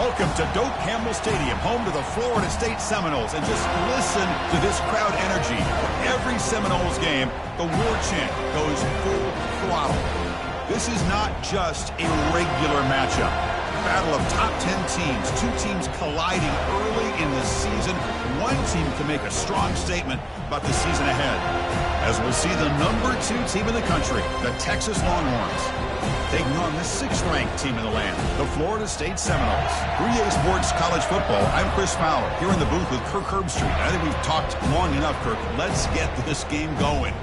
Welcome to Doak Campbell Stadium, home to the Florida State Seminoles. And just listen to this crowd energy. Every Seminoles game, the war chant goes full throttle. This is not just a regular matchup. Battle of top 10 teams, two teams colliding early in the season. One team can make a strong statement about the season ahead, as we'll see the #2 team in the country, the Texas Longhorns, taking on the 6th-ranked team in the land, the Florida State Seminoles. 3A Sports College Football, I'm Chris Fowler, here in the booth with Kirk Herbstreit. I think we've talked long enough, Kirk. Let's get this game going.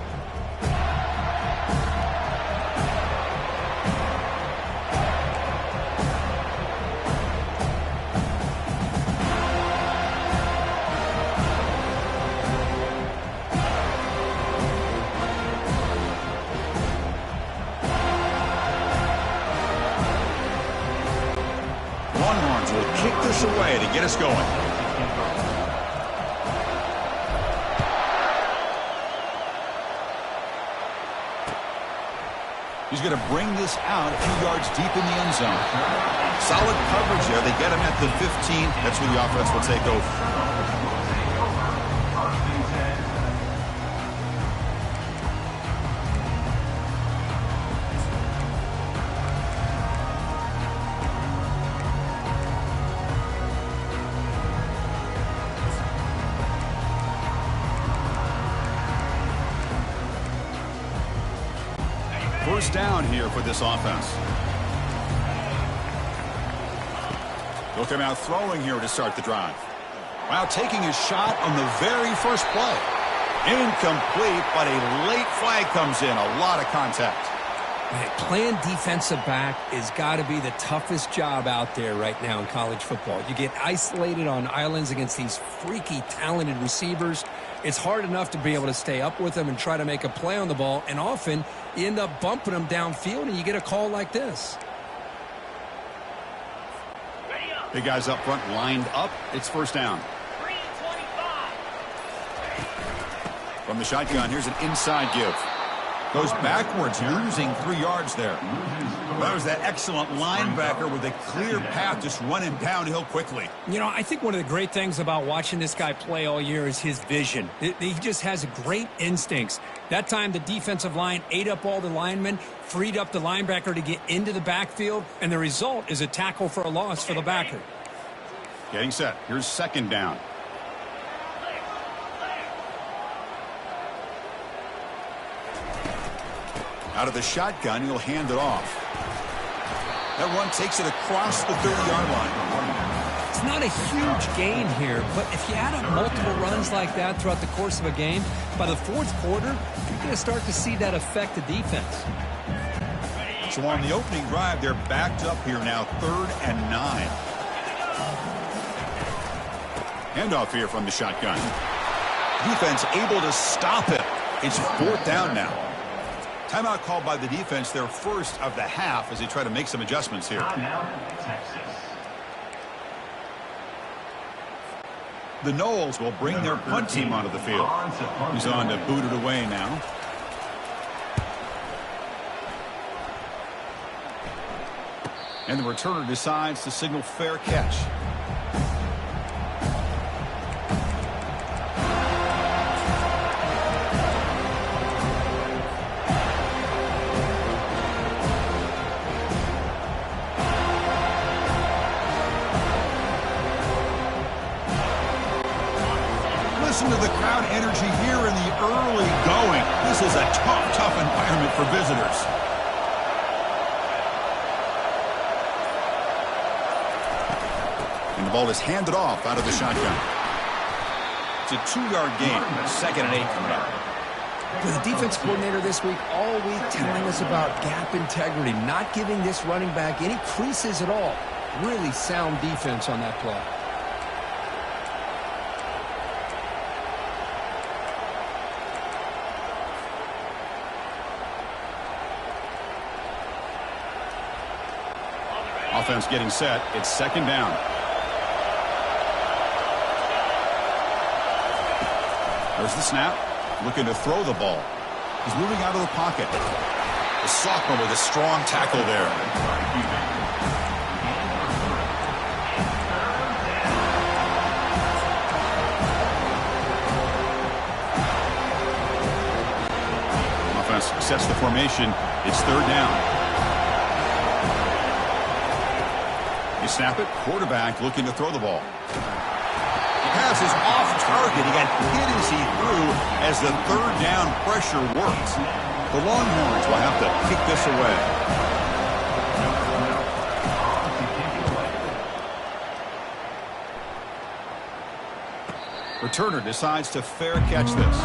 Longhorns will kick this away to get us going. He's going to bring this out a few yards deep in the end zone. Solid coverage there. They get him at the 15. That's where the offense will take over. First down here for this offense. They'll come out throwing here to start the drive. While taking a shot on the very first play. Incomplete, but a late flag comes in. A lot of contact. Man, playing defensive back has got to be the toughest job out there right now in college football. You get isolated on islands against these freaky, talented receivers. It's hard enough to be able to stay up with them and try to make a play on the ball, and often you end up bumping them downfield and you get a call like this. Big guys up front lined up. It's first down. From the shotgun, here's an inside give. Goes backwards, losing 3 yards there. That was that excellent linebacker with a clear path, just running downhill quickly. You know, I think one of the great things about watching this guy play all year is his vision. He just has great instincts. That time, the defensive line ate up all the linemen, freed up the linebacker to get into the backfield, and the result is a tackle for a loss for the backer. Getting set. Here's second down. Out of the shotgun, he'll hand it off. That one takes it across the 30-yard line. It's not a huge gain here, but if you add up multiple runs like that throughout the course of a game, by the fourth quarter, you're going to start to see that affect the defense. So on the opening drive, they're backed up here now, 3rd and 9. Handoff here from the shotgun. Defense able to stop it. It's 4th down now. Timeout called by the defense, their first of the half, as they try to make some adjustments here. The Noles will bring their punt team onto the field. He's on to boot it away now. And the returner decides to signal fair catch. Listen to the crowd energy here in the early going. This is a tough environment for visitors. And the ball is handed off out of the shotgun. It's a 2-yard gain. 2nd and 8 coming up. For the defense coordinator this week, all week telling us about gap integrity, not giving this running back any creases at all. Really sound defense on that play. Offense getting set. It's 2nd down. There's the snap. Looking to throw the ball. He's moving out of the pocket. The sophomore with a strong tackle there. sets the formation. It's third down. You snap it. Quarterback looking to throw the ball. The pass is off target. He got hit as he threw as the third down pressure worked. The Longhorns will have to kick this away. Returner decides to fair catch this.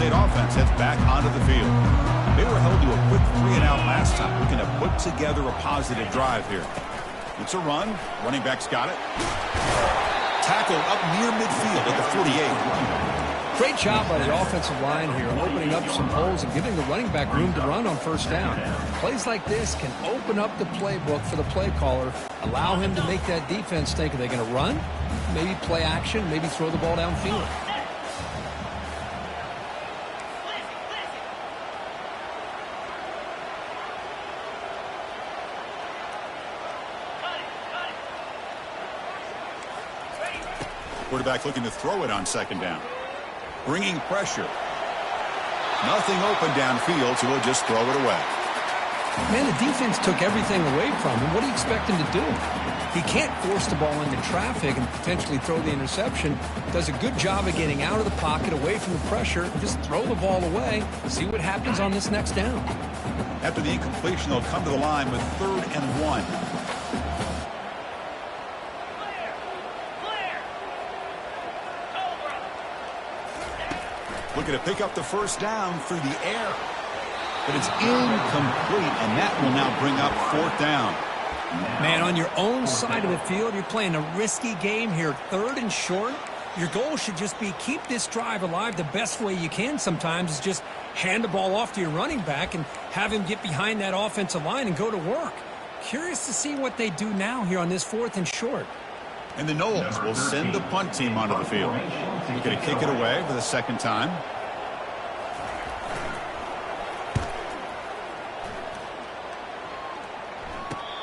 Offense heads back onto the field. They were held to a quick 3-and-out last time, looking to put together a positive drive here. It's a run. Running back's got it. Tackle up near midfield at the 48. Great job by the offensive line here, opening up some holes and giving the running back room to run on first down. Plays like this can open up the playbook for the play caller, allow him to make that defense think, are they going to run? Maybe play action, maybe throw the ball downfield. Quarterback looking to throw it on second down. Bringing pressure. Nothing open downfield, so he'll just throw it away. Man, the defense took everything away from him. What do you expect him to do? He can't force the ball into traffic and potentially throw the interception. Does a good job of getting out of the pocket, away from the pressure, and just throw the ball away. See what happens on this next down. After the incompletion, they'll come to the line with 3rd and 1. Looking to pick up the first down through the air. But it's incomplete, and that will now bring up 4th down. Man, on your own side of the field, you're playing a risky game here. 3rd and short. Your goal should just be keep this drive alive the best way you can sometimes is just hand the ball off to your running back and have him get behind that offensive line and go to work. Curious to see what they do now here on this 4th and short. And the Noles will send the punt team onto the field. We're going to kick it away for the second time.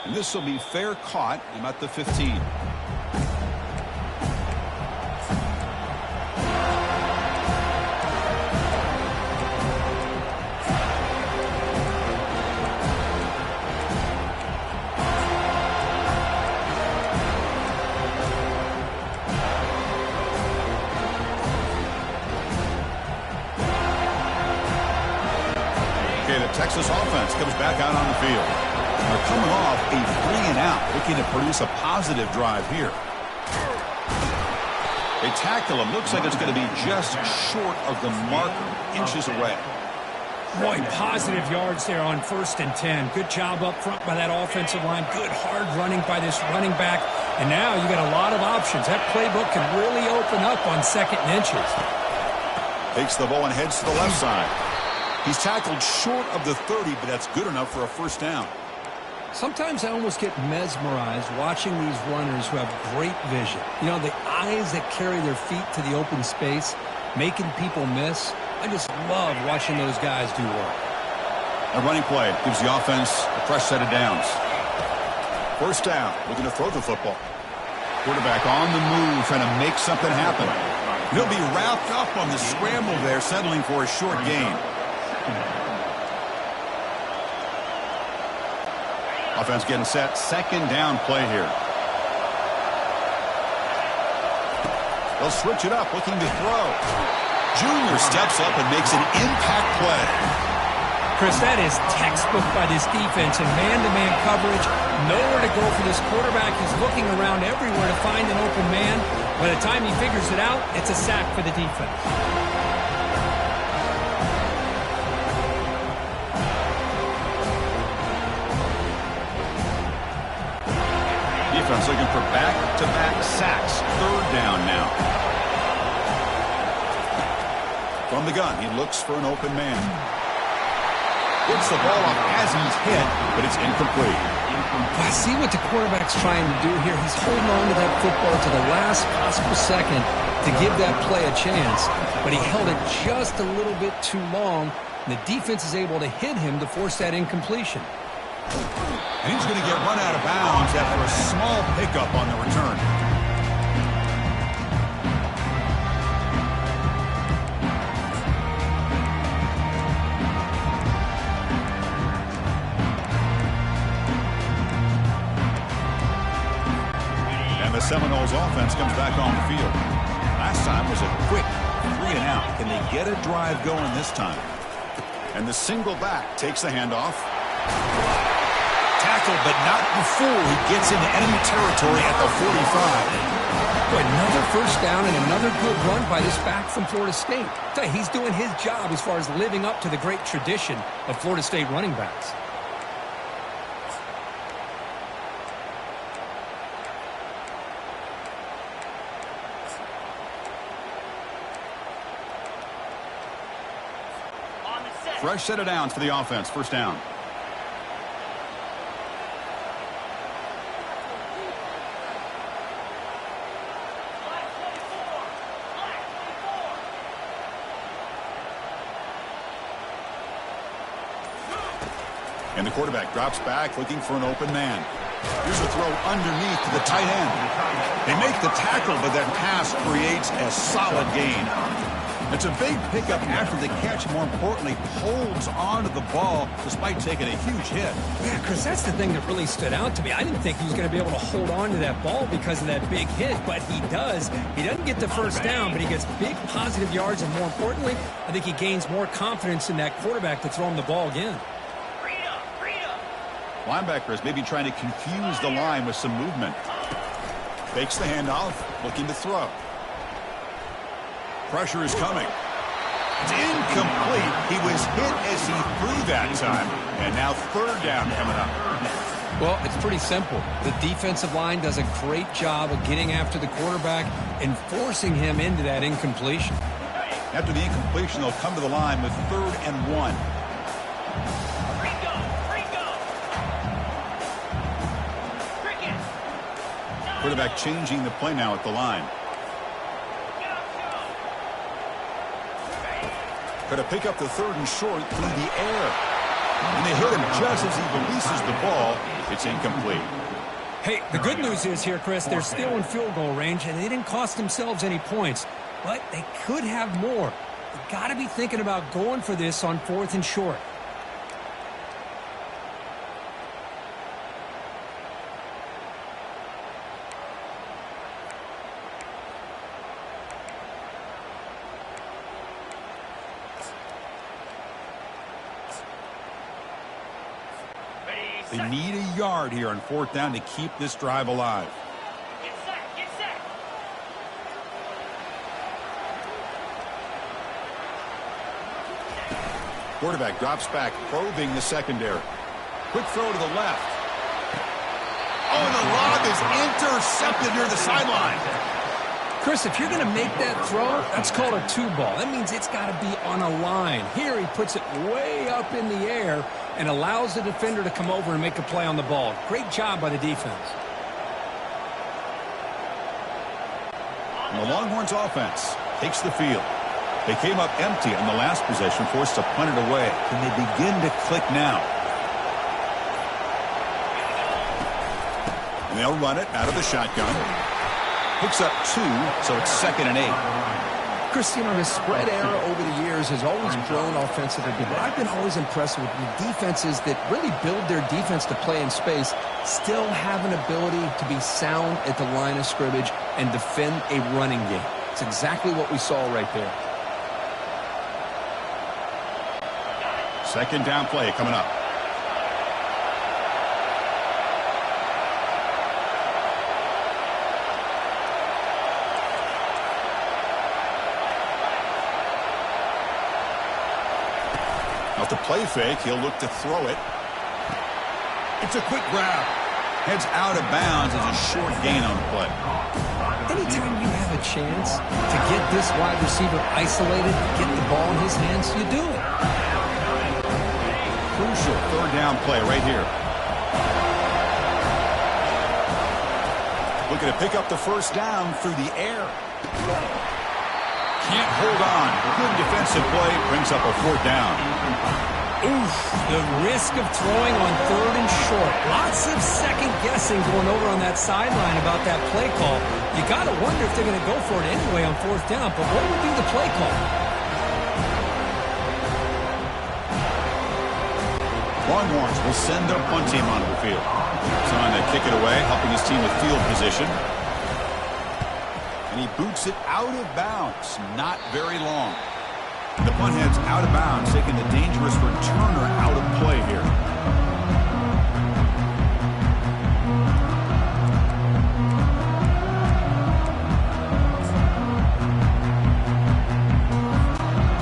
And this will be fair caught. I'm at the 15. Texas offense comes back out on the field. They're coming off a 3-and-out, looking to produce a positive drive here. They tackle him. Looks like it's going to be just short of the marker, inches away. Boy, positive yards there on 1st and 10. Good job up front by that offensive line. Good hard running by this running back. And now you got a lot of options. That playbook can really open up on 2nd and inches. Takes the ball and heads to the left side. He's tackled short of the 30, but that's good enough for a first down. Sometimes I almost get mesmerized watching these runners who have great vision. You know, the eyes that carry their feet to the open space, making people miss. I just love watching those guys do work. A running play gives the offense a fresh set of downs. First down, looking to throw the football. Quarterback on the move, trying to make something happen. He'll be wrapped up on the scramble there, settling for a short gain. Offense getting set. 2nd down play here. They'll switch it up, looking to throw. Junior steps up and makes an impact play. Chris, that is textbook by this defense in man-to-man coverage. Nowhere to go for this quarterback. He's looking around everywhere to find an open man. By the time he figures it out, it's a sack for the defense. Defense looking for back-to-back sacks. 3rd down now. From the gun, he looks for an open man. Gets the ball off as he's hit, but it's incomplete. I see what the quarterback's trying to do here. He's holding on to that football to the last possible second to give that play a chance, but he held it just a little bit too long, and the defense is able to hit him to force that incompletion. And he's going to get run out of bounds after a small pickup on the return. And the Seminoles offense comes back on the field. Last time was a quick 3-and-out. Can they get a drive going this time? And the single back takes the handoff. Tackled, but not before he gets into enemy territory at the 45. Boy, another first down and another good run by this back from Florida State. I tell you, he's doing his job as far as living up to the great tradition of Florida State running backs. Fresh set of downs for the offense. First down. And the quarterback drops back looking for an open man. Here's a throw underneath to the tight end. They make the tackle, but that pass creates a solid gain. It's a big pickup after the catch. More importantly, holds on to the ball despite taking a huge hit. Yeah, Chris, that's the thing that really stood out to me. I didn't think he was going to be able to hold on to that ball because of that big hit, but he does. He doesn't get the first down, but he gets big positive yards, and more importantly, I think he gains more confidence in that quarterback to throw him the ball again. Linebackers maybe trying to confuse the line with some movement. Fakes the handoff, looking to throw. Pressure is coming. It's incomplete. He was hit as he threw that time. And now third down coming up. Well, it's pretty simple. The defensive line does a great job of getting after the quarterback and forcing him into that incompletion. After the incompletion, they'll come to the line with 3rd and 1. Quarterback changing the play now at the line. Got to pick up the 3rd and short through the air. And they hit him just as he releases the ball. It's incomplete. Hey, the good news is here, Chris, they're still in field goal range, and they didn't cost themselves any points. But they could have more. They've got to be thinking about going for this on 4th and short. They need a yard here on 4th down to keep this drive alive. Get set. Quarterback drops back, probing the secondary. Quick throw to the left. Oh, the lob is intercepted near the sideline. Chris, if you're going to make that throw, that's called a 2-ball. That means it's got to be on a line. Here he puts it way up in the air and allows the defender to come over and make a play on the ball. Great job by the defense. And the Longhorns offense takes the field. They came up empty on the last possession, forced to punt it away. Can they begin to click now? And they'll run it out of the shotgun. Picks up 2, so it's 2nd and 8. Chris, you know, his spread era over the years has always grown offensively, but I've been always impressed with the defenses that really build their defense to play in space, still have an ability to be sound at the line of scrimmage and defend a running game. It's exactly what we saw right there. 2nd down play coming up. Off the play fake, he'll look to throw it. It's a quick grab. Heads out of bounds as a short gain on the play. Anytime you have a chance to get this wide receiver isolated, get the ball in his hands, you do it. crucial third down play right here. Looking to pick up the first down through the air. Can't hold on. Good defensive play. Brings up a fourth down. Oof, the risk of throwing on third and short. Lots of second guessing going over on that sideline about that play call. You got to wonder if they're going to go for it anyway on fourth down, but what would be the play call? Longhorns will send their punt team onto the field. He's on to kick it away, helping his team with field position. And he boots it out of bounds. Not very long. The punt heads out of bounds, taking the dangerous returner out of play here.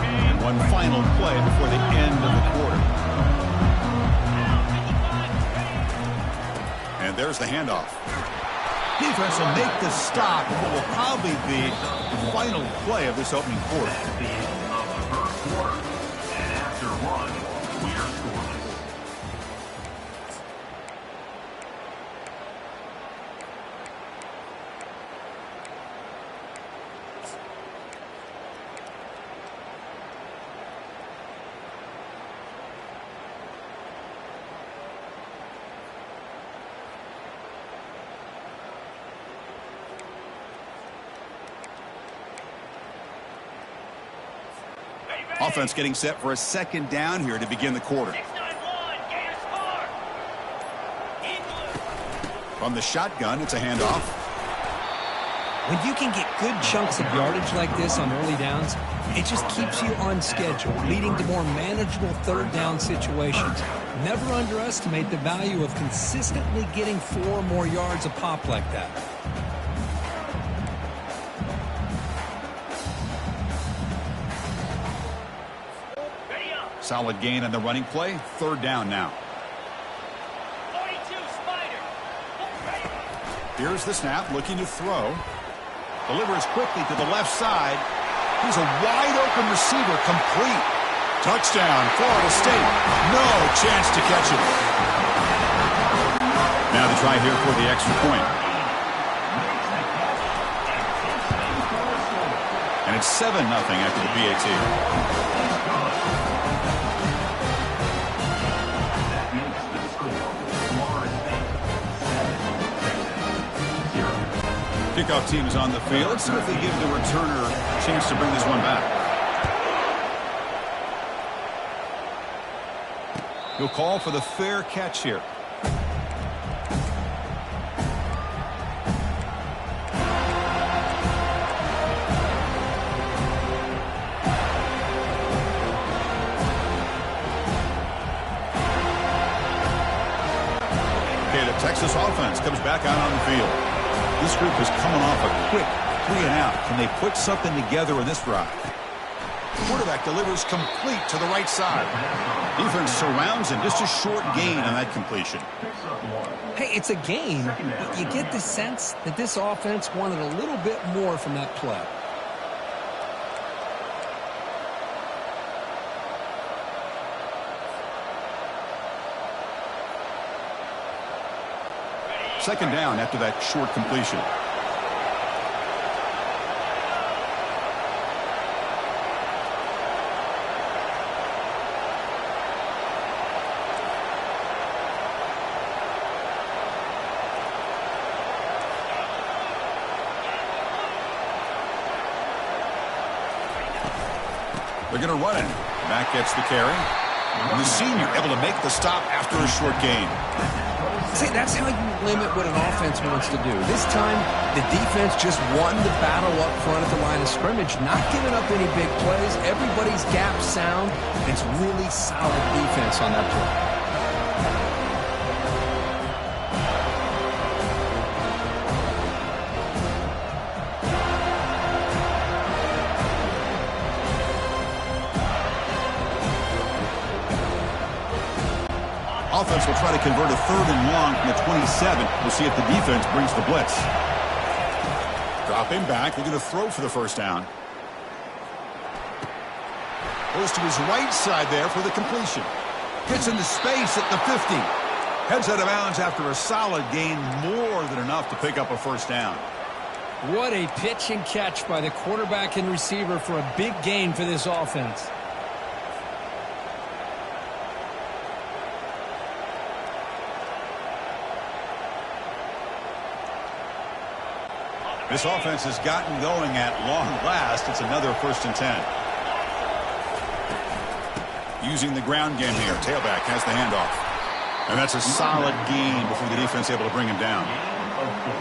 And one final play before the end of the quarter. And there's the handoff. Defense will make the stop, and what will probably be the final play of this opening quarter. Offense getting set for a second down here to begin the quarter. 6-9-1, Gators score. From the shotgun, it's a handoff. When you can get good chunks of yardage like this on early downs, it just keeps you on schedule, leading to more manageable third down situations. Never underestimate the value of consistently getting 4 or more yards a pop like that. Solid gain on the running play. Third down now. 42, Spider. Here's the snap, looking to throw. Delivers quickly to the left side. He's a wide-open receiver, complete. Touchdown, Florida State. No chance to catch it. Now the try here for the extra point. And it's 7-0 after the PAT. Kickoff team is on the field. Let's see if they give the returner a chance to bring this one back. He'll call for the fair catch here. Okay, the Texas offense comes back out on the field. This group is coming off a quick 3-and-out. Can they put something together in this drive? Quarterback delivers complete to the right side. Defense surrounds him. Just a short gain on that completion. Hey, it's a gain, but you get the sense that this offense wanted a little bit more from that play. Second down after that short completion. They're going to run it. Back gets the carry. And the senior able to make the stop after a short gain. See, that's how you limit what an offense wants to do. This time, the defense just won the battle up front at the line of scrimmage, not giving up any big plays. Everybody's gap sound. It's really solid defense on that play. Offense will try to convert a 3rd and long from the 27. We'll see if the defense brings the blitz. Dropping back. They're going to throw for the first down. Goes to his right side there for the completion. Gets into space at the 50. Heads out of bounds after a solid gain, more than enough to pick up a first down. What a pitch and catch by the quarterback and receiver for a big gain for this offense. This offense has gotten going at long last. It's another 1st and 10. Using the ground game here. Tailback has the handoff. And that's a solid gain before the defense able to bring him down.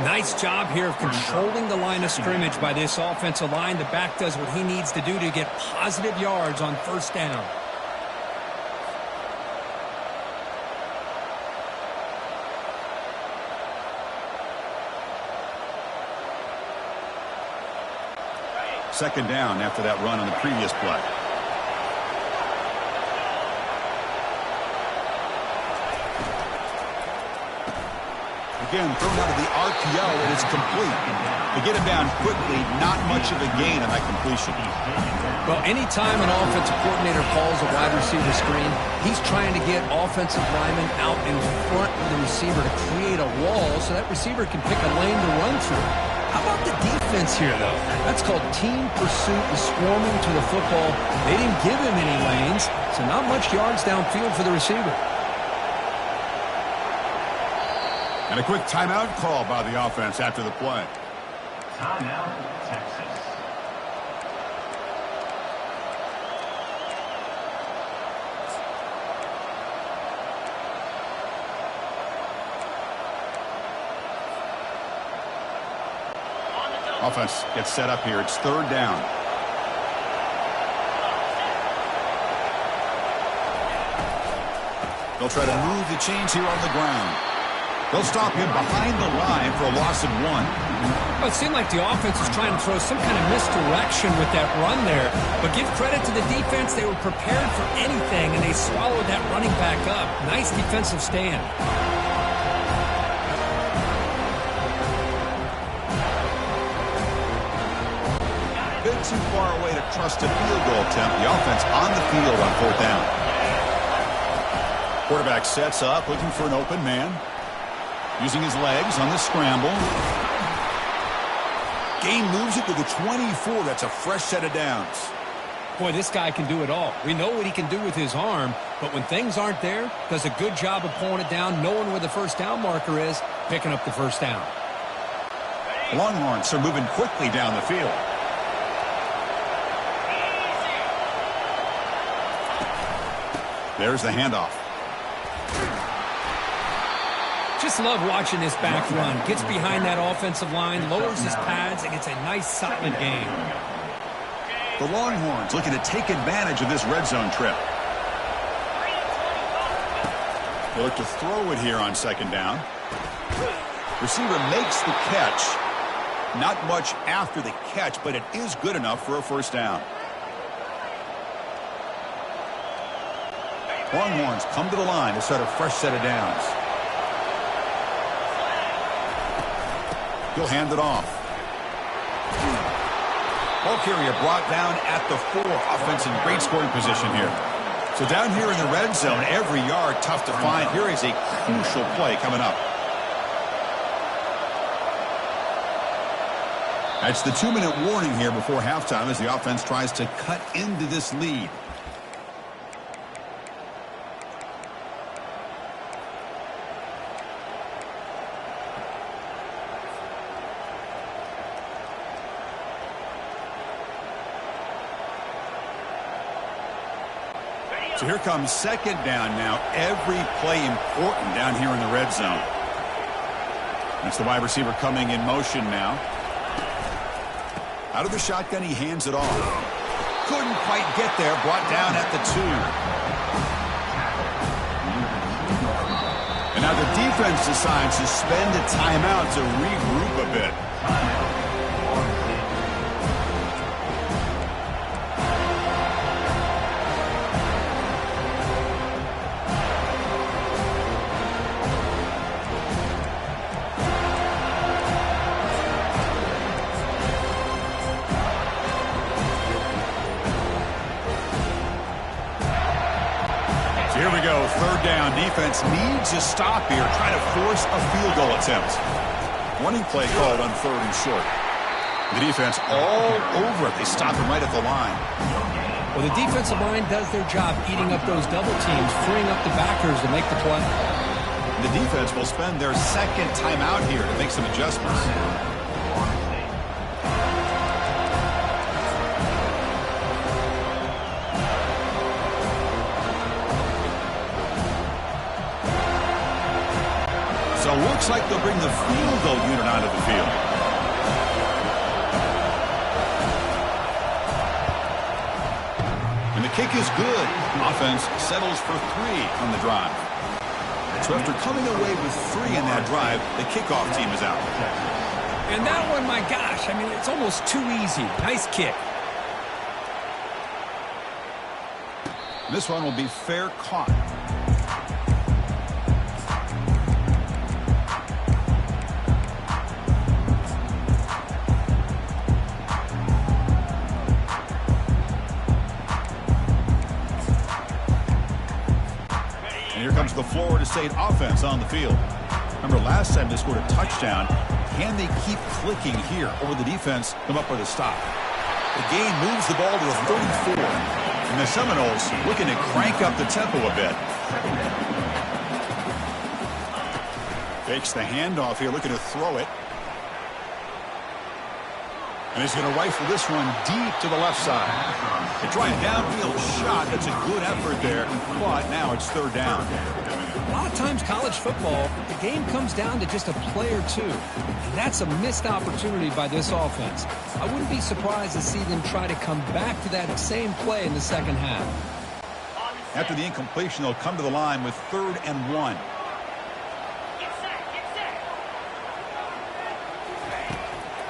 Nice job here of controlling the line of scrimmage by this offensive line. The back does what he needs to do to get positive yards on first down. Second down after that run on the previous play. Again, thrown out of the RPO, and it's complete. They get him down quickly, not much of a gain on that completion. Well, anytime an offensive coordinator calls a wide receiver screen, he's trying to get offensive linemen out in front of the receiver to create a wall so that receiver can pick a lane to run through. How about the defense here, though? That's called team pursuit and swarming to the football. They didn't give him any lanes, so not much yards downfield for the receiver. And a quick timeout call by the offense after the play. Timeout, Texas. Offense gets set up here. It's 3rd down. They'll try to move the chains here on the ground. They'll stop him behind the line for a loss of 1. Well, it seemed like the offense was trying to throw some kind of misdirection with that run there. But give credit to the defense. They were prepared for anything, and they swallowed that running back up. Nice defensive stand. Bit too far away to trust a field goal attempt. The offense on the field on 4th down. Quarterback sets up, looking for an open man. Using his legs on the scramble. Gain moves it to the 24. That's a fresh set of downs. Boy, this guy can do it all. We know what he can do with his arm, but when things aren't there, does a good job of pulling it down, knowing where the first down marker is, picking up the first down. Longhorns are moving quickly down the field. There's the handoff. Just love watching this back run. Gets behind that offensive line, lowers his pads, and gets a nice solid gain. The Longhorns looking to take advantage of this red zone trip. They look to throw it here on 2nd down. Receiver makes the catch. Not much after the catch, but it is good enough for a first down. Longhorns come to the line to start a fresh set of downs. He'll hand it off. Ball carrier brought down at the 4. Offense in great scoring position here. So down here in the red zone, every yard tough to find. Here is a crucial play coming up. That's the 2-minute warning here before halftime as the offense tries to cut into this lead. So here comes 2nd down now. Every play important down here in the red zone. That's the wide receiver coming in motion now. Out of the shotgun, he hands it off. Couldn't quite get there. Brought down at the 2. And now the defense decides to spend a timeout to regroup a bit. Here we go, Youngstown defense needs a stop here, trying to force a field goal attempt. Running play called on 3rd and short. The defense all over it. They stop him right at the line. Well, the defensive line does their job eating up those double teams, freeing up the backers to make the play. The defense will spend their second timeout here to make some adjustments. So it looks like they'll bring the field goal unit onto the field. And the kick is good. Offense settles for 3 on the drive. So after coming away with 3 in that drive, the kickoff team is out. And that one, my gosh, I mean, it's almost too easy. Nice kick. This one will be fair caught. The Florida State offense on the field. Remember last time they scored a touchdown. Can they keep clicking here, or will the defense come up with a stop? The game moves the ball to the 34, and the Seminoles looking to crank up the tempo a bit. Fakes the handoff here, looking to throw it. And he's going to rifle this one deep to the left side. They try a downfield shot. That's a good effort there. But now it's 3rd down. A lot of times college football, the game comes down to just a play or two. And that's a missed opportunity by this offense. I wouldn't be surprised to see them try to come back to that same play in the second half. After the incompletion, they'll come to the line with 3rd and 1.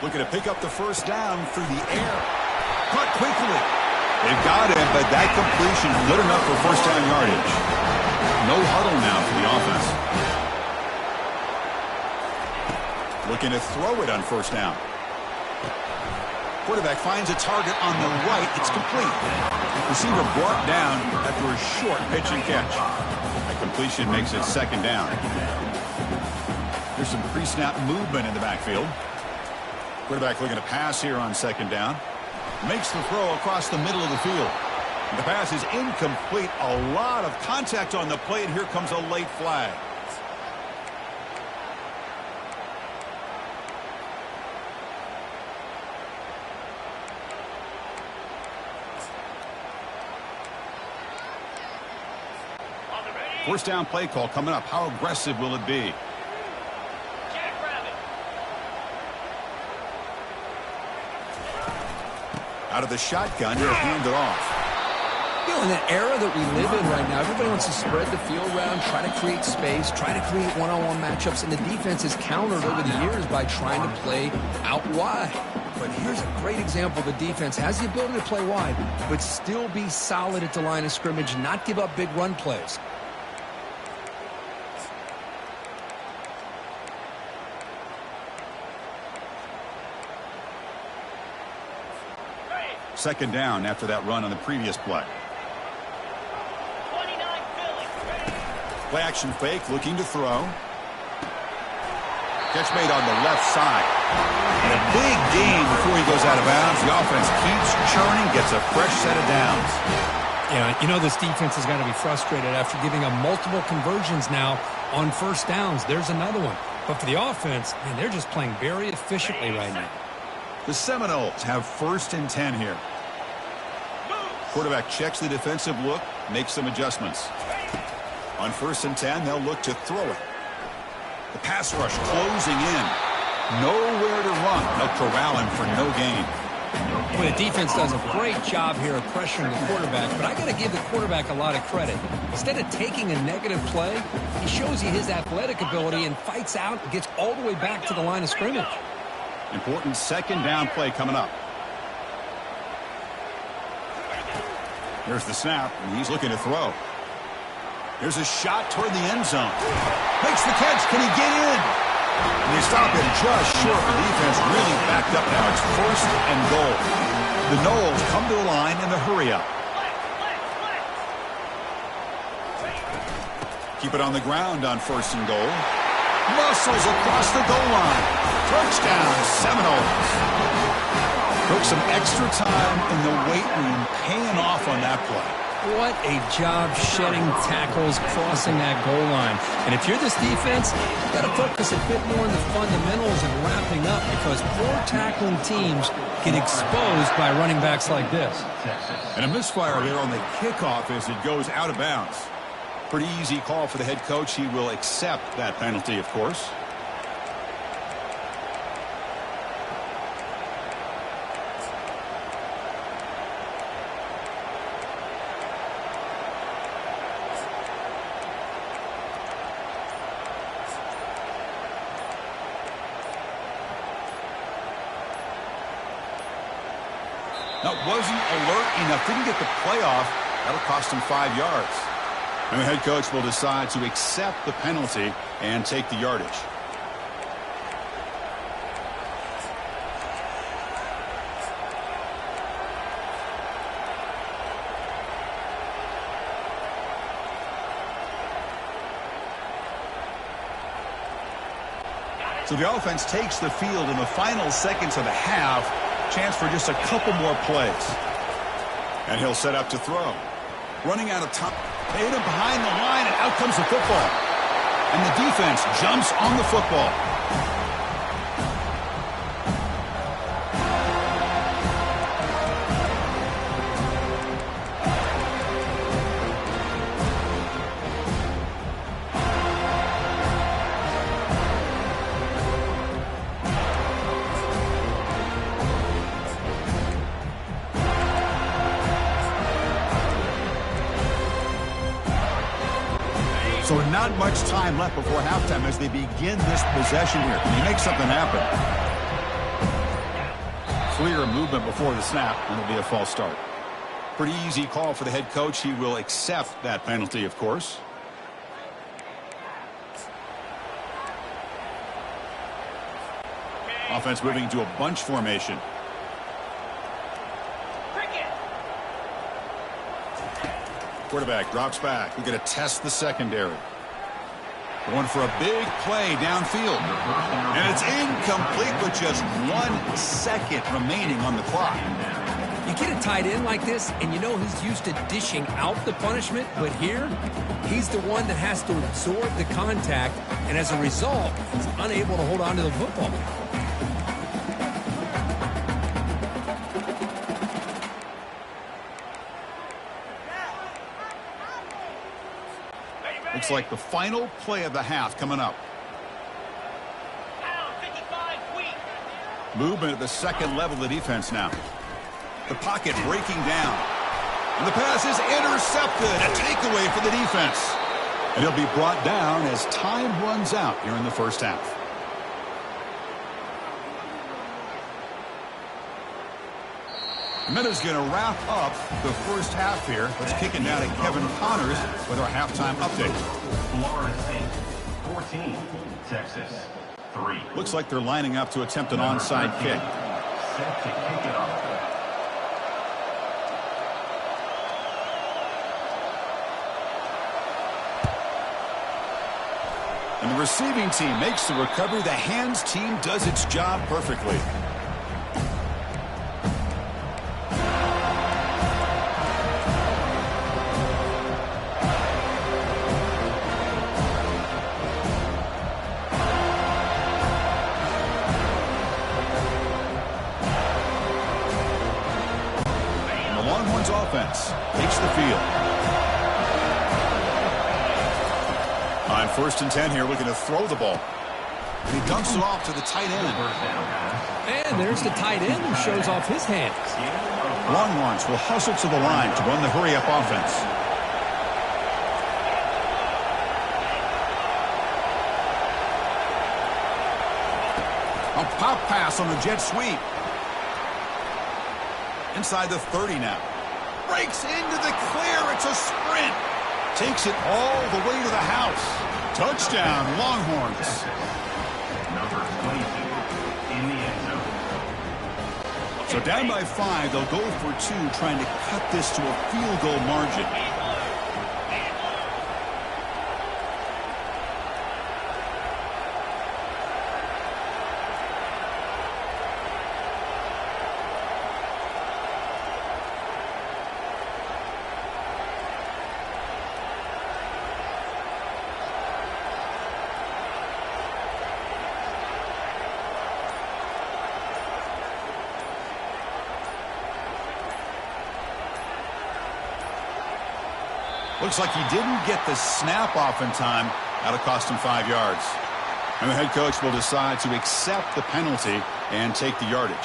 Looking to pick up the first down through the air. Caught quickly. They've got him, but that completion is good enough for first down yardage. No huddle now for the offense. Looking to throw it on first down. Quarterback finds a target on the right. It's complete. Receiver brought down after a short pitch and catch. That completion makes it 2nd down. There's some pre-snap movement in the backfield. Quarterback looking to pass here on 2nd down. Makes the throw across the middle of the field. The pass is incomplete. A lot of contact on the play, and here comes a late flag. First down play call coming up. How aggressive will it be? Out of the shotgun, he'll hand it off. You know, in that era that we live in right now, everybody wants to spread the field around, try to create space, try to create one-on-one matchups, and the defense has countered over the years by trying to play out wide. But here's a great example. The defense has the ability to play wide, but still be solid at the line of scrimmage, not give up big run plays. Second down after that run on the previous play. Play action fake, looking to throw. Catch made on the left side. And a big gain before he goes out of bounds. The offense keeps churning, gets a fresh set of downs. Yeah, you know this defense has got to be frustrated after giving up multiple conversions now on first downs. There's another one. But for the offense, man, they're just playing very efficiently right now. The Seminoles have 1st and 10 here. Quarterback checks the defensive look, makes some adjustments. On 1st and 10, they'll look to throw it. The pass rush closing in. Nowhere to run. They'll corral him for no gain. Well, the defense does a great job here of pressuring the quarterback, but I got to give the quarterback a lot of credit. Instead of taking a negative play, he shows you his athletic ability and fights out and gets all the way back to the line of scrimmage. Important 2nd down play coming up. Here's the snap, and he's looking to throw. Here's a shot toward the end zone. Makes the catch. Can he get in? And they stop him just short. The defense really backed up now. It's 1st and goal. The Noles come to the line in the hurry up. Keep it on the ground on 1st and goal. Muscles across the goal line. Touchdown, Seminoles. Took some extra time in the weight room, paying off on that play. What a job shedding tackles, crossing that goal line. And if you're this defense, you've got to focus a bit more on the fundamentals and wrapping up, because poor tackling teams get exposed by running backs like this. And a misfire there on the kickoff as it goes out of bounds. Pretty easy call for the head coach. He will accept that penalty, of course. That wasn't alert enough. Didn't get the play off. That'll cost him 5 yards. And the head coach will decide to accept the penalty and take the yardage. So the offense takes the field in the final seconds of the half. Chance for just a couple more plays. And he'll set up to throw. Running out of time. Hit him behind the line, and out comes the football. And the defense jumps on the football. So not much time left before halftime as they begin this possession here. Can he make something happen? Clear movement before the snap, and it'll be a false start. Pretty easy call for the head coach. He will accept that penalty, of course. Offense moving to a bunch formation. Quarterback drops back. We're going to test the secondary. Going for a big play downfield. And it's incomplete with just 1 second remaining on the clock. You get a tight end like this, and you know he's used to dishing out the punishment, but here, he's the one that has to absorb the contact, and as a result, he's unable to hold on to the football. Looks like the final play of the half coming up. Movement at the second level of the defense now. The pocket breaking down. And the pass is intercepted. A takeaway for the defense. And he'll be brought down as time runs out here in the first half. Minna's going to wrap up the first half here. Let's kick it down to Kevin Connors with our halftime update. Florida State 14, Texas 3. Looks like they're lining up to attempt an onside kick. Set to kick it off. And the receiving team makes the recovery. The hands team does its job perfectly. Offense takes the field. On 1st and 10 here, looking to throw the ball. And he dumps it off to the tight end. And there's the tight end who shows off his hands. Longhorns will hustle to the line to run the hurry-up offense. A pop pass on the jet sweep. Inside the 30 now. Breaks into the clear. It's a sprint. Takes it all the way to the house. Touchdown, Longhorns. Number 22 in the end zone. So down by 5, they'll go for 2, trying to cut this to a field goal margin. Looks like he didn't get the snap off in time. That'll cost him 5 yards. And the head coach will decide to accept the penalty and take the yardage.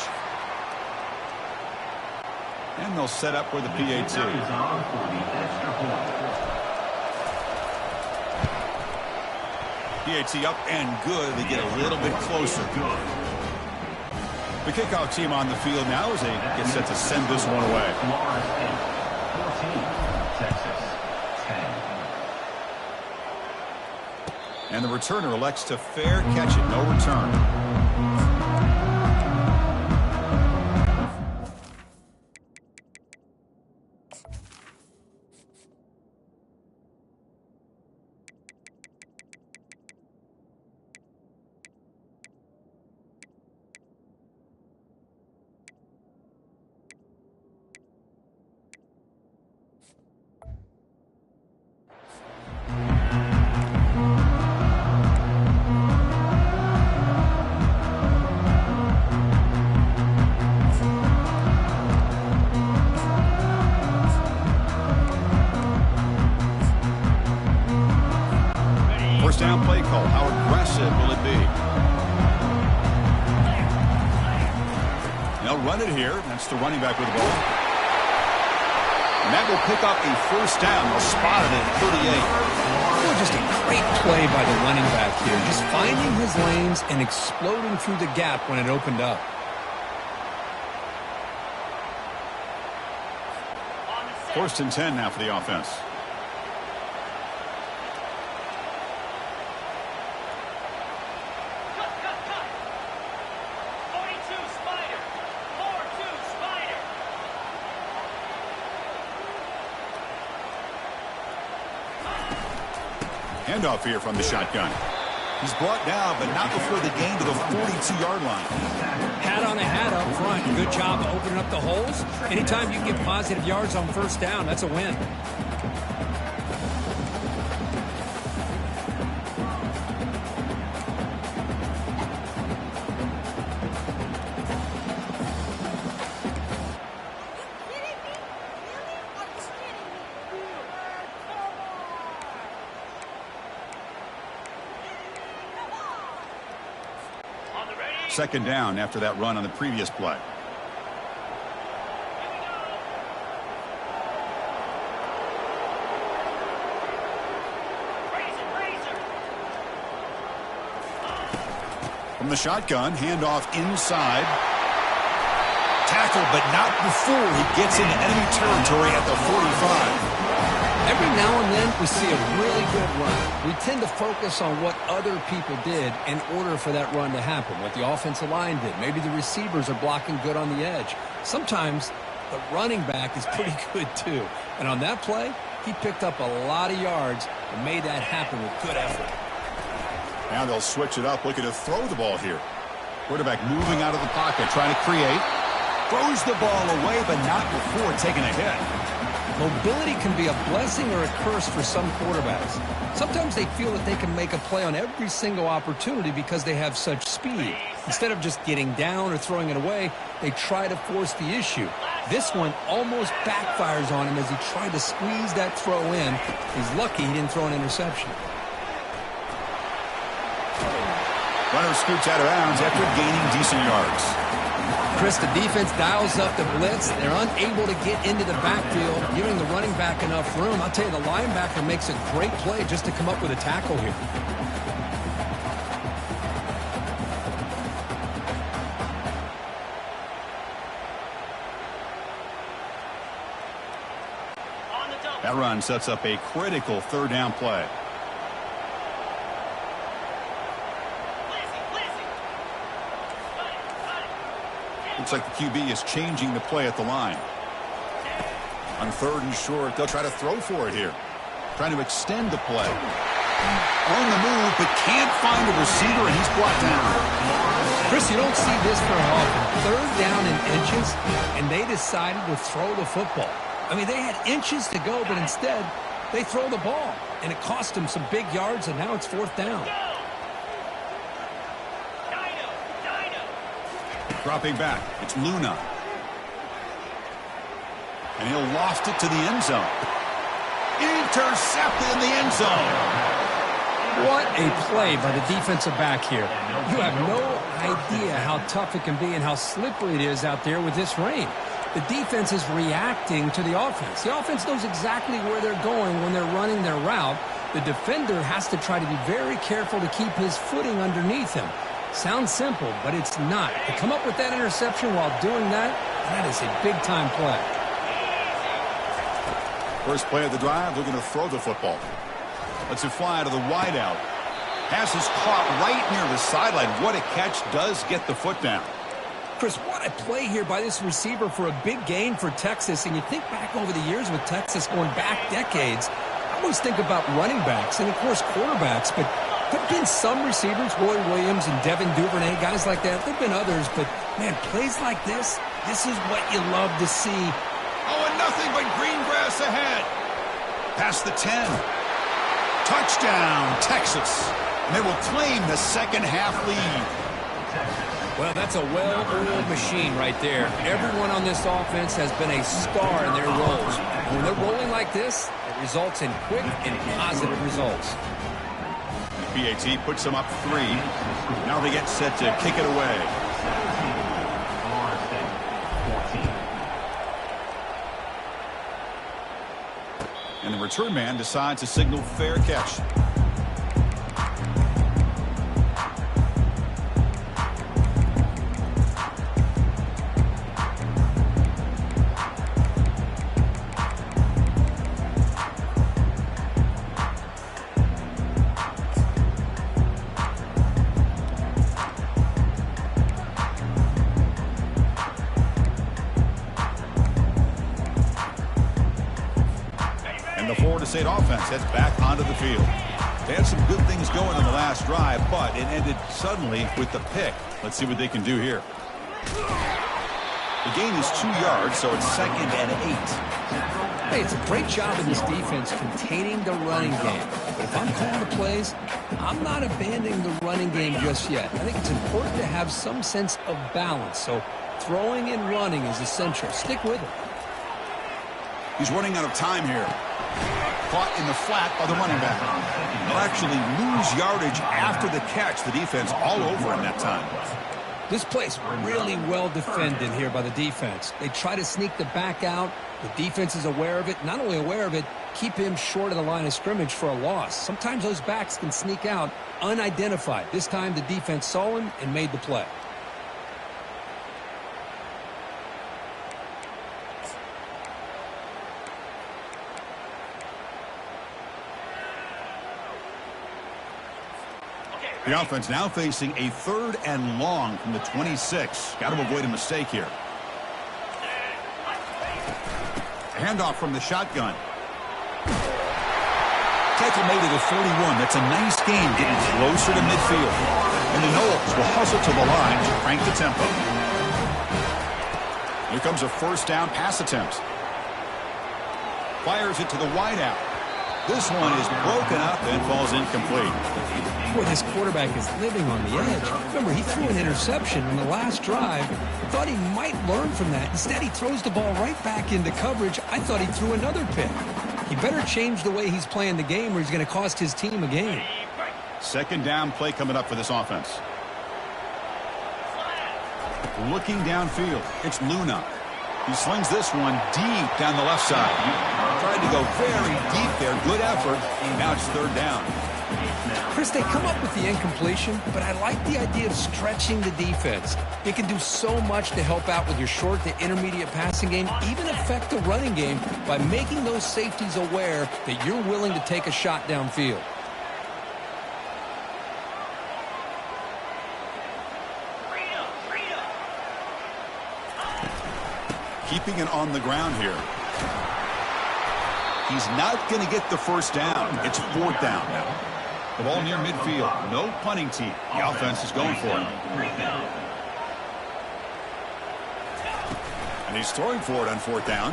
And they'll set up for the PAT. PAT up and good. They get a little bit closer. The kickoff team on the field now as they get set to send this one away. Florida 14, Texas 10. And the returner elects to fair catch it. No return. First down play call. How aggressive will it be? They'll run it here. That's the running back with the ball. And that will pick up a first down. They'll spot it at 38. Oh, just a great play by the running back here. Just finding his lanes and exploding through the gap when it opened up. First and 10 now for the offense. Handoff here from the shotgun. He's brought down, but not before the gain to the 42-yard line. Hat on a hat up front. Good job of opening up the holes. Anytime you can get positive yards on first down, that's a win. Second down after that run on the previous play. From the shotgun, handoff inside. Tackle, but not before he gets into enemy territory at the 45. Every now and then we see a really good run. We tend to focus on what other people did in order for that run to happen, what the offensive line did. Maybe the receivers are blocking good on the edge. Sometimes the running back is pretty good too. And on that play, he picked up a lot of yards and made that happen with good effort. Now they'll switch it up, looking to throw the ball here. Quarterback moving out of the pocket, trying to create. Throws the ball away, but not before taking a hit. Mobility can be a blessing or a curse for some quarterbacks. Sometimes they feel that they can make a play on every single opportunity because they have such speed. Instead of just getting down or throwing it away, they try to force the issue. This one almost backfires on him as he tried to squeeze that throw in. He's lucky he didn't throw an interception. Runner scoots out of bounds after gaining decent yards. Chris, the defense dials up the blitz. They're unable to get into the backfield, giving the running back enough room. I'll tell you, the linebacker makes a great play just to come up with a tackle here. That run sets up a critical third down play. Looks like the QB is changing the play at the line. On third and short, they'll try to throw for it here. Trying to extend the play. On the move, but can't find a receiver, and he's brought down. Chris, you don't see this very often. Third down in inches, and they decided to throw the football. I mean, they had inches to go, but instead, they throw the ball. And it cost them some big yards, and now it's fourth down. Dropping back, it's Luna. And he'll loft it to the end zone. Intercepted in the end zone. What a play by the defensive back here. You have no idea how tough it can be and how slippery it is out there with this rain. The defense is reacting to the offense. The offense knows exactly where they're going when they're running their route. The defender has to try to be very careful to keep his footing underneath him. Sounds simple, but it's not. To come up with that interception while doing that, that is a big-time play. First play of the drive, they're going to throw the football. Let's it fly to the wideout. Pass is caught right near the sideline. What a catch, does get the foot down. Chris, what a play here by this receiver for a big gain for Texas. And you think back over the years with Texas going back decades, I always think about running backs and, of course, quarterbacks. But there have been some receivers, Roy Williams and Devin Duvernay, guys like that. There have been others. But, man, plays like this is what you love to see. Oh, and nothing but green grass ahead. Past the 10. Touchdown, Texas. And they will claim the second half lead. Well, that's a well-oiled machine right there. Everyone on this offense has been a star in their roles. And when they're rolling like this, it results in quick and positive results. PAT puts them up 3. Now they get set to kick it away. And the return man decides to signal fair catch. State offense heads back onto the field. They had some good things going on the last drive, but it ended suddenly with the pick. Let's see what they can do here. The gain is 2 yards, so it's 2nd and 8. Hey, it's a great job in this defense containing the running game. But if I'm calling the plays, I'm not abandoning the running game just yet. I think it's important to have some sense of balance. So throwing and running is essential. Stick with it. He's running out of time here. Caught in the flat by the running back. They'll actually lose yardage after the catch. The defense all over him that time. This play's really well defended here by the defense. They try to sneak the back out. The defense is aware of it. Not only aware of it, keep him short of the line of scrimmage for a loss. Sometimes those backs can sneak out unidentified. This time the defense saw him and made the play. The offense now facing a 3rd and long from the 26. Got to avoid a mistake here. A handoff from the shotgun. Tackle made at the 41. That's a nice game getting closer to midfield. And the Knowles will hustle to the line to crank the tempo. Here comes a first down pass attempt. Fires it to the wideout. This one is broken up and falls incomplete. Boy, this quarterback is living on the edge. Remember, he threw an interception on the last drive. Thought he might learn from that. Instead, he throws the ball right back into coverage. I thought he threw another pick. He better change the way he's playing the game or he's going to cost his team a game. 2nd down play coming up for this offense. Looking downfield, it's Luna. He slings this one deep down the left side. Tried to go very deep there. Good effort. Now it's 3rd down. Chris, they come up with the incompletion, but I like the idea of stretching the defense. It can do so much to help out with your short to intermediate passing game, even affect the running game by making those safeties aware that you're willing to take a shot downfield. Keeping it on the ground here. He's not going to get the first down. It's 4th down now. The ball near midfield. No punting team. The offense is going for him. And he's throwing for it on 4th down.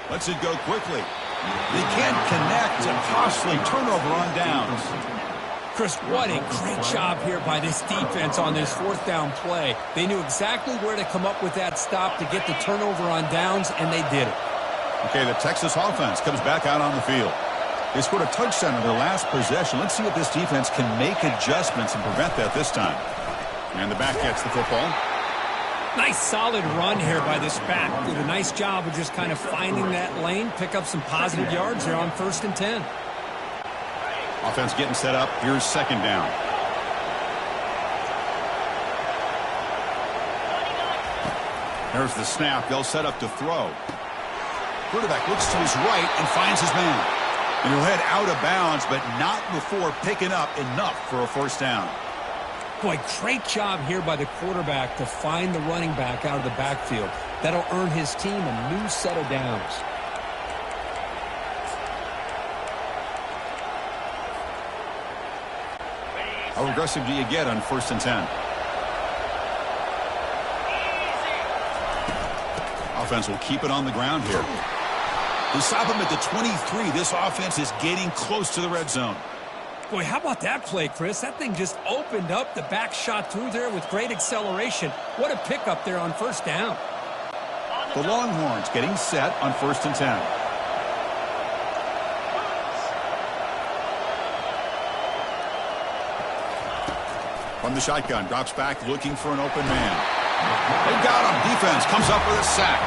Lets it go quickly. They can't connect. A costly turnover on downs. Chris, what a great job here by this defense on this 4th down play. They knew exactly where to come up with that stop to get the turnover on downs, and they did it. Okay, the Texas offense comes back out on the field. They scored a touchdown in their last possession. Let's see if this defense can make adjustments and prevent that this time. And the back gets the football. Nice solid run here by this back. Did a nice job of just kind of finding that lane, pick up some positive yards there on 1st and 10. Offense getting set up. Here's 2nd down. There's the snap. They'll set up to throw. Quarterback looks to his right and finds his man. And he'll head out of bounds, but not before picking up enough for a 1st down. Boy, great job here by the quarterback to find the running back out of the backfield. That'll earn his team a new set of downs. How aggressive do you get on 1st and 10? Offense will keep it on the ground here. They stop him at the 23. This offense is getting close to the red zone. Boy, how about that play, Chris? That thing just opened up. The back shot through there with great acceleration. What a pickup there on 1st down. The Longhorns getting set on 1st and 10. From the shotgun, drops back looking for an open man. They got him. Defense comes up with a sack.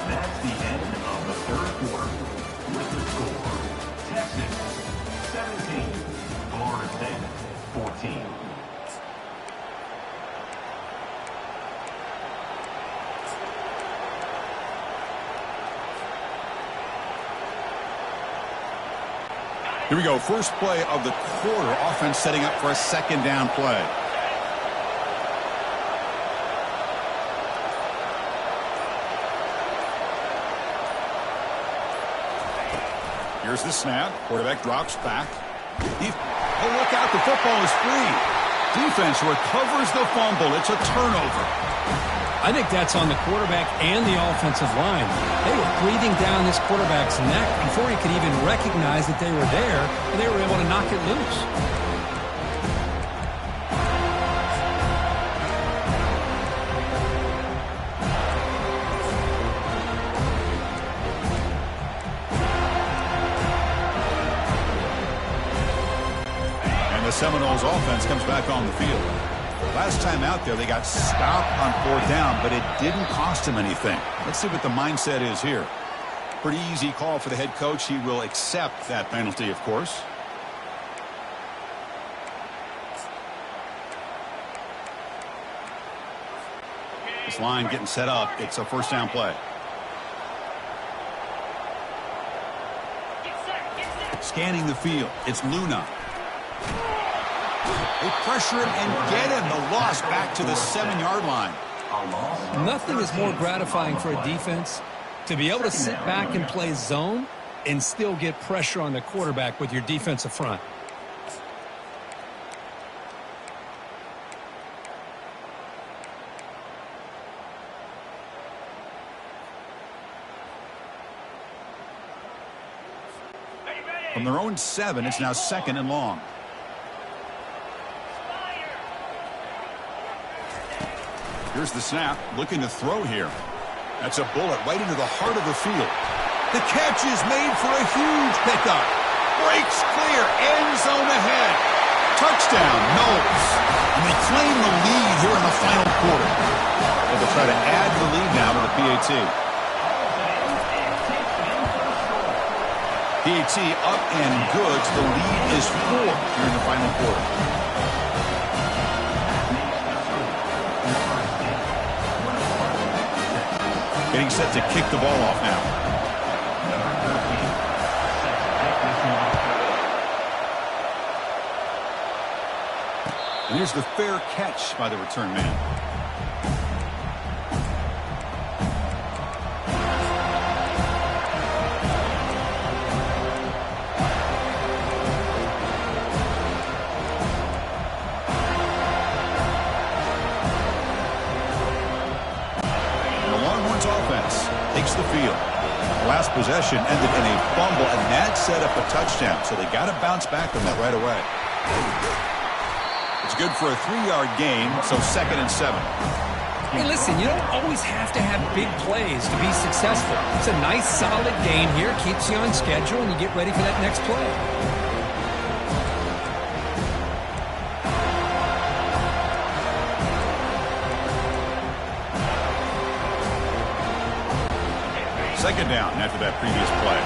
That's the end of the 3rd quarter. With the score, Texas 17, Florida State 14. Here we go. First play of the quarter. Offense setting up for a 2nd down play. Here's the snap. Quarterback drops back. Oh, look out. The football is free. Defense recovers the fumble. It's a turnover. I think that's on the quarterback and the offensive line. They were breathing down this quarterback's neck before he could even recognize that they were there, and they were able to knock it loose. And the Seminoles offense comes back on the field. Last time out there, they got stopped on 4th down, but it didn't cost him anything. Let's see what the mindset is here. Pretty easy call for the head coach. He will accept that penalty, of course. This line getting set up. It's a 1st down play. Scanning the field. It's Luna. They pressure him and get him. The loss back to the 7-yard line. Nothing is more gratifying for a defense to be able to sit back and play zone and still get pressure on the quarterback with your defensive front. From their own 7, it's now 2nd and long. Here's the snap, looking to throw here. That's a bullet right into the heart of the field. The catch is made for a huge pickup. Breaks clear, end zone ahead. Touchdown, Knowles. And they claim the lead here in the final quarter. But they'll try to add to the lead now with the PAT. PAT up and good. The lead is 4 here in the final quarter. Getting set to kick the ball off now. And here's the fair catch by the return man. Takes the field. Last possession ended in a fumble, and that set up a touchdown. So they got to bounce back from that right away. It's good for a 3-yard gain, so 2nd and 7. Hey, listen, you don't always have to have big plays to be successful. It's a nice, solid gain here. Keeps you on schedule, and you get ready for that next play. Second down after that previous play.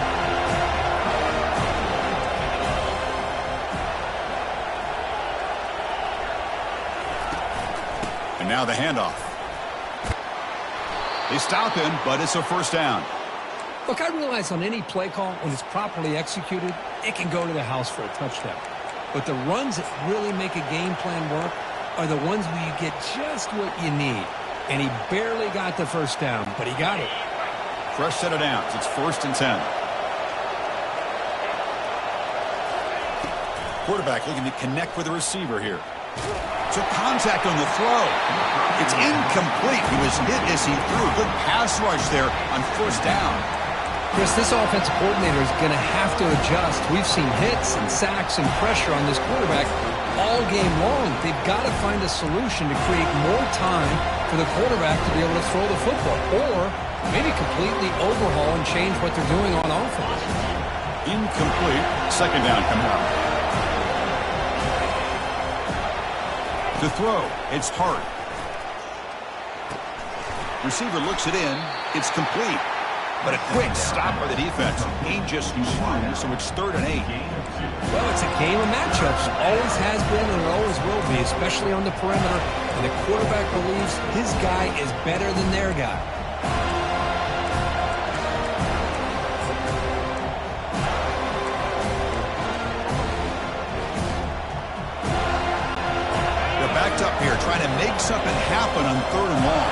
And now the handoff. They stop him, but it's a first down. Look, I realize on any play call, when it's properly executed, it can go to the house for a touchdown. But the runs that really make a game plan work are the ones where you get just what you need. And he barely got the first down, but he got it. Fresh set of downs. It's 1st and 10. Quarterback looking to connect with the receiver here. Took contact on the throw. It's incomplete. He was hit as he threw. Good pass rush there on 1st down. Chris, this offensive coordinator is going to have to adjust. We've seen hits and sacks and pressure on this quarterback all game long. They've got to find a solution to create more time for the quarterback to be able to throw the football, or maybe completely overhaul and change what they're doing on offense. Incomplete. 2nd down coming up. To throw, it's Hart. Receiver looks it in. It's complete. But a quick stop by the defense. Ain't just too long, so it's 3rd and 8. Well, it's a game of matchups. Always has been and it always will be, especially on the perimeter. And the quarterback believes his guy is better than their guy. They're backed up here, trying to make something happen on 3rd and long.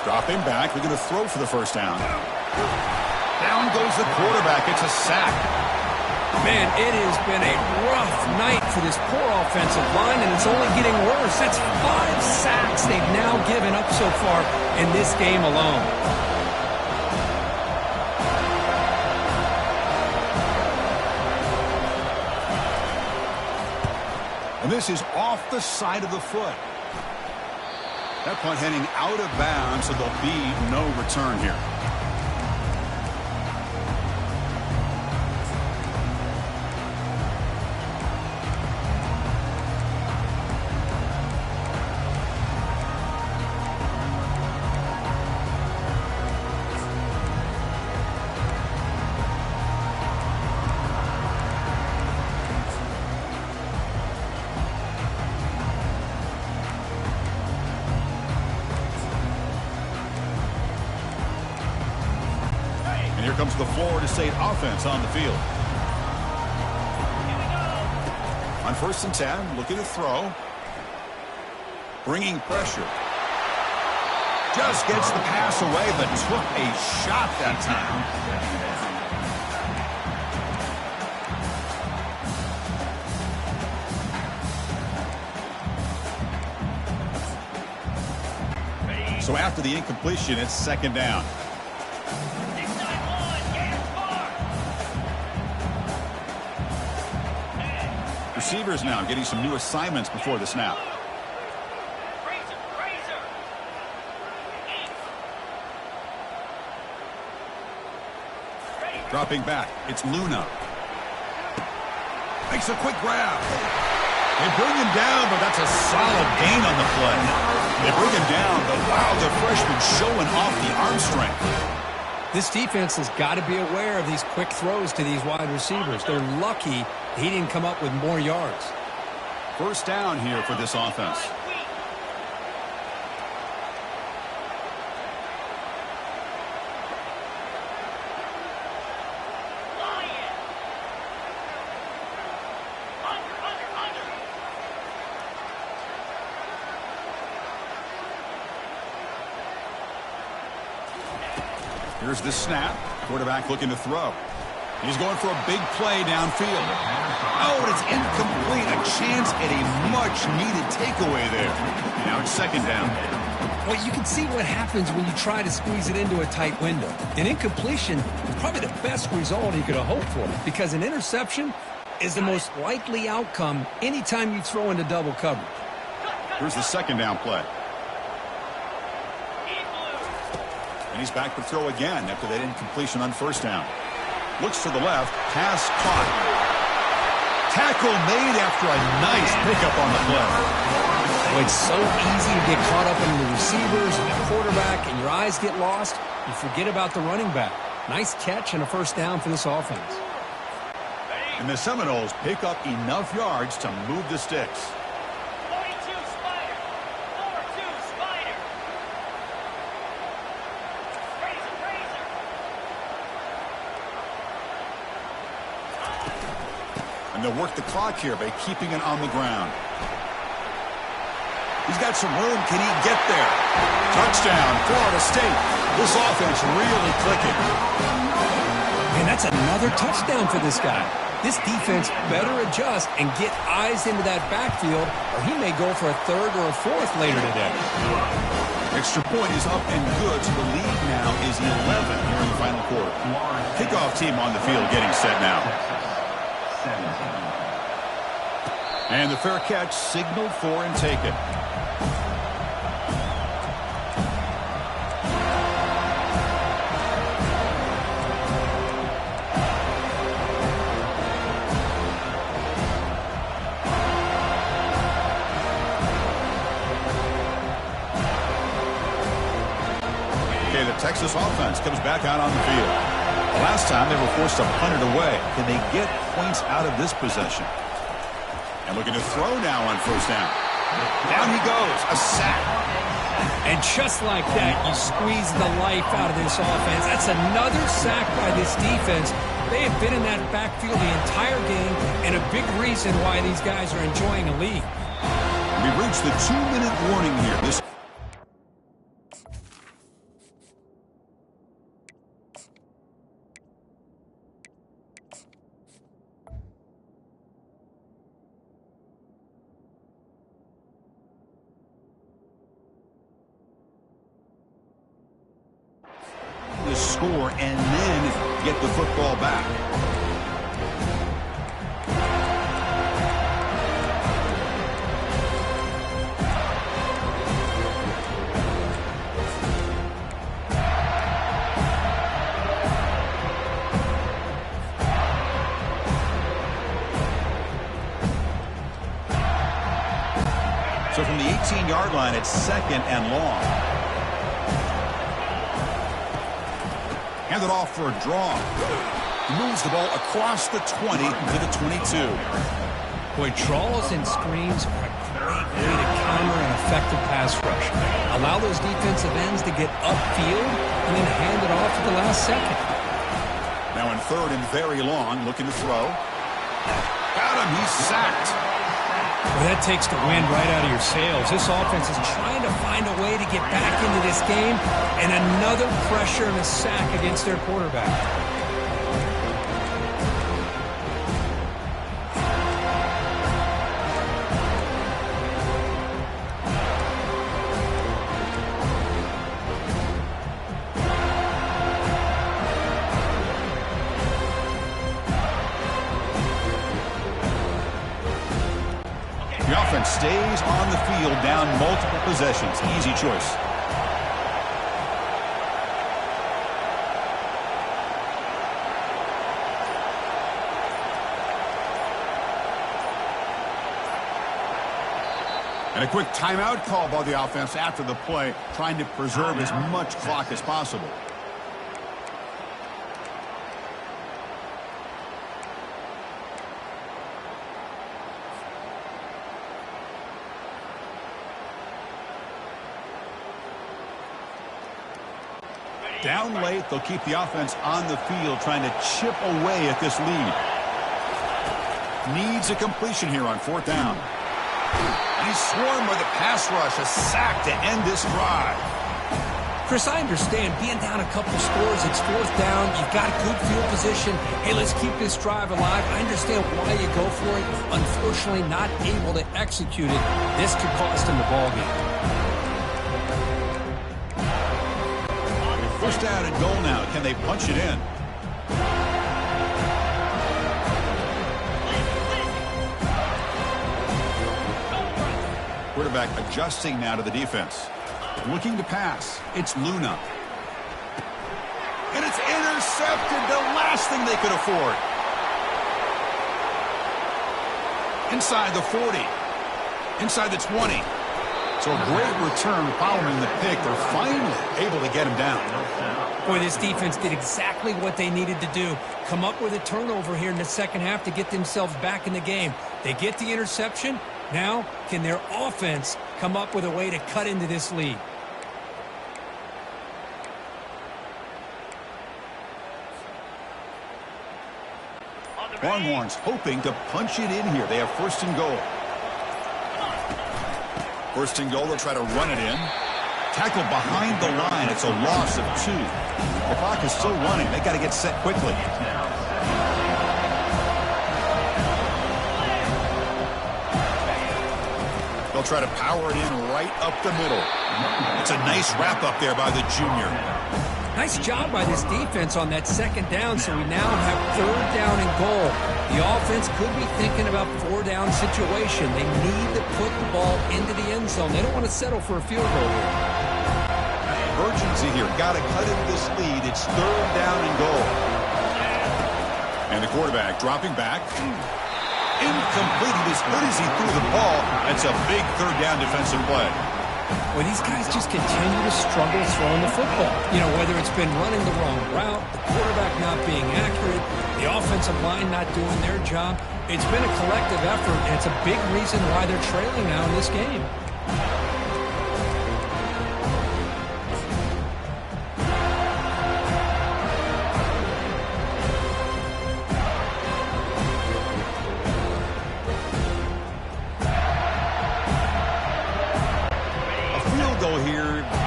Dropping back, we're going to throw for the first down. Down goes the quarterback. It's a sack. Man, it has been a rough night for this poor offensive line, and it's only getting worse. That's 5 sacks they've now given up so far in this game alone. And this is off the side of the foot. That punt heading out of bounds, so there'll be no return here. And here comes the Florida State offense on the field. On 1st and 10, looking to throw. Bringing pressure. Just gets the pass away, but took a shot that time. So after the incompletion, it's 2nd down. Receivers now getting some new assignments before the snap. Dropping back, it's Luna. Makes a quick grab. They bring him down, but that's a solid gain on the play. They bring him down, but wow, the freshman showing off the arm strength. This defense has got to be aware of these quick throws to these wide receivers. They're lucky he didn't come up with more yards. First down here for this offense. Here's the snap. Quarterback looking to throw. He's going for a big play downfield. Oh, and it's incomplete. A chance at a much-needed takeaway there. Now it's 2nd down. Well, you can see what happens when you try to squeeze it into a tight window. An incompletion is probably the best result he could have hoped for, because an interception is the most likely outcome anytime you throw into double coverage. Here's the second down play. And he's back to throw again after that incompletion on first down. Looks to the left, pass caught. Tackle made after a nice pickup on the play. Well, it's so easy to get caught up in the receivers and the quarterback, and your eyes get lost. You forget about the running back. Nice catch and a first down for this offense. And the Seminoles pick up enough yards to move the sticks. 42 Spider. 4-2 Spider. Razor. And they'll work the clock here by keeping it on the ground. He's got some room. Can he get there? Touchdown, Florida State. This offense really clicking. And that's another touchdown for this guy. This defense better adjust and get eyes into that backfield, or he may go for a third or a fourth later today. Extra point is up and good, so the lead now is 11 here in the final quarter. Kickoff team on the field getting set now. And the fair catch signaled for and taken. Texas offense comes back out on the field. The last time they were forced to punt it away. Can they get points out of this possession? And looking to throw now on first down. Down he goes. A sack. And just like that, you squeeze the life out of this offense. That's another sack by this defense. They have been in that backfield the entire game, and a big reason why these guys are enjoying a lead. We've reached the 2-minute warning here. Score and then get the football back. So from the 18-yard line, it's second and long. Hand it off for a draw. Moves the ball across the 20 to the 22. Boy, draws and screens are a great way to counter an effective pass rush. Allow those defensive ends to get upfield and then hand it off at the last second. Now in third and very long, looking to throw. Got him. He's sacked. Well, that takes the wind right out of your sails. This offense is trying to find a way to get back into this game, and another pressure and a sack against their quarterback. The offense stays on the field down multiple possessions. Easy choice. And a quick timeout call by the offense after the play, trying to preserve as much clock as possible. Down late, they'll keep the offense on the field, trying to chip away at this lead. Needs a completion here on fourth down. He's swarmed by the pass rush, a sack to end this drive. Chris, I understand being down a couple scores, it's fourth down, you've got good field position. Hey, let's keep this drive alive. I understand why you go for it. Unfortunately, not able to execute it. This could cost him the ball game. First down and goal now. Can they punch it in? Quarterback adjusting now to the defense. Looking to pass. It's Luna. And it's intercepted. The last thing they could afford. Inside the 40. Inside the 20. So a great return following the pick. They're finally able to get him down. Boy, this defense did exactly what they needed to do. Come up with a turnover here in the second half to get themselves back in the game. They get the interception. Now, can their offense come up with a way to cut into this lead? Longhorns hoping to punch it in here. They have first and goal. First and goal, they'll try to run it in. Tackle behind the line. It's a loss of 2. The clock is still running. They got to get set quickly. They'll try to power it in right up the middle. It's a nice wrap up there by the junior. Nice job by this defense on that second down, so we now have third down and goal. The offense could be thinking about 4-down situation. They need to put the ball into the end zone. They don't want to settle for a field goal here. Urgency here. Got to cut into this lead. It's third down and goal. And the quarterback dropping back. Incomplete. He was good as he threw the ball. That's a big third down defensive play. Well, these guys just continue to struggle throwing the football. You know, whether it's been running the wrong route, the quarterback not being accurate, the offensive line not doing their job. It's been a collective effort, and it's a big reason why they're trailing now in this game.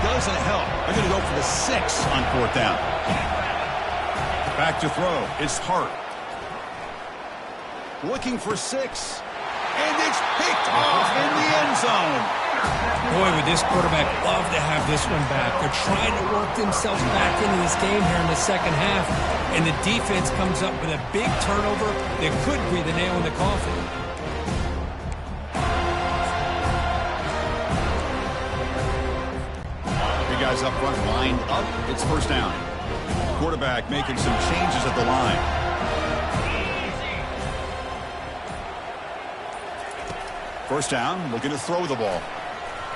Doesn't help. They're going to go for the 6 on 4th down. Back to throw. It's Hart. Looking for 6. And it's picked off in the end zone. Boy, would this quarterback love to have this one back. They're trying to work themselves back into this game here in the second half. And the defense comes up with a big turnover that could be the nail in the coffin. Guys up front lined up. It's first down. Quarterback making some changes at the line. First down, looking to throw the ball.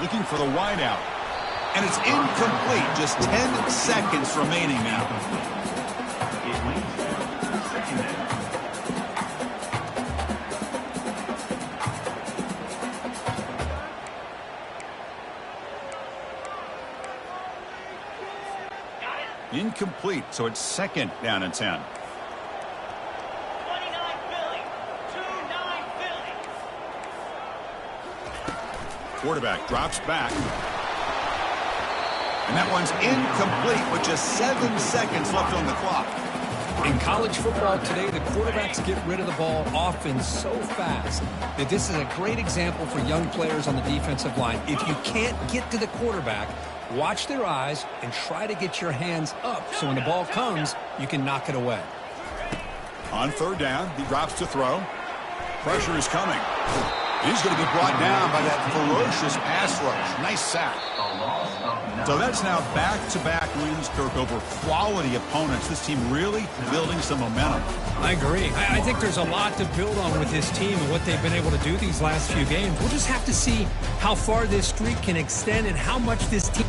Looking for the wideout. And it's incomplete. Just 10 seconds remaining now. Incomplete, so it's second down and 10. 29 Philly. 2-9 Philly. Quarterback drops back. And that one's incomplete with just 7 seconds left on the clock. In college football today, the quarterbacks get rid of the ball often so fast that this is a great example for young players on the defensive line. If you can't get to the quarterback, watch their eyes and try to get your hands up so when the ball comes, you can knock it away. On third down, he drops to throw. Pressure is coming. He's going to be brought down by that ferocious pass rush. Nice sack. So that's now back-to-back wins, Kirk, over quality opponents. This team really building some momentum. I agree. I think there's a lot to build on with this team and what they've been able to do these last few games. We'll just have to see how far this streak can extend and how much this team